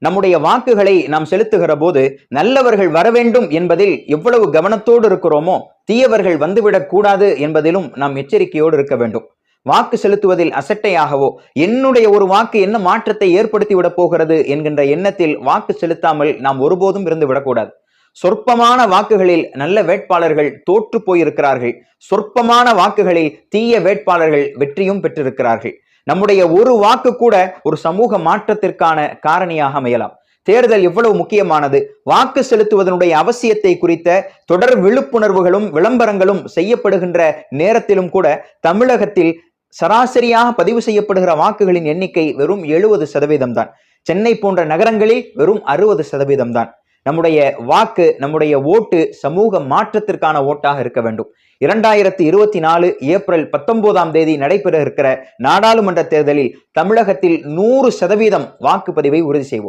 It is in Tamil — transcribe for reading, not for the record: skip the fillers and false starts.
நம்முடைய வாக்குகளை நாம் செலுத்துகிற போது நல்லவர்கள் வர வேண்டும் என்பதில் எவ்வளவு கவனத்தோடு இருக்கிறோமோ தீயவர்கள் வந்துவிடக் கூடாது என்பதிலும் நாம் எச்சரிக்கையோடு இருக்க வேண்டும். வாக்கு செலுத்துவதில் அசட்டையாகவோ என்னுடைய ஒரு வாக்கு என்ன மாற்றத்தை ஏற்படுத்தி விட போகிறது என்கின்ற எண்ணத்தில் வாக்கு செலுத்தாமல் நாம் ஒருபோதும் இருந்து விடக்கூடாது. சொற்பமான வாக்குகளில் நல்ல வேட்பாளர்கள் தோற்று போயிருக்கிறார்கள். சொற்பமான வாக்குகளில் தீய வேட்பாளர்கள் வெற்றியும் பெற்றிருக்கிறார்கள். நம்முடைய ஒரு வாக்கு கூட ஒரு சமூக மாற்றத்திற்கான காரணியாக அமையலாம். தேர்தல் எவ்வளவு முக்கியமானது, வாக்கு செலுத்துவதனுடைய அவசியத்தை குறித்த தொடர் விழிப்புணர்வுகளும் விளம்பரங்களும் செய்யப்படுகின்ற நேரத்திலும் கூட தமிழகத்தில் சராசரியாக பதிவு செய்யப்படுகிற வாக்குகளின் எண்ணிக்கை வெறும் 70% தான். சென்னை போன்ற நகரங்களில் வெறும் 60% தான். நம்முடைய வாக்கு, நம்முடைய ஓட்டு சமூக மாற்றத்திற்கான ஓட்டாக இருக்க வேண்டும். 2024 ஏப்ரல் 19 நடைபெற இருக்கிற நாடாளுமன்ற தேர்தலில் தமிழகத்தில் 100% வாக்குப்பதிவை உறுதி செய்வோம்.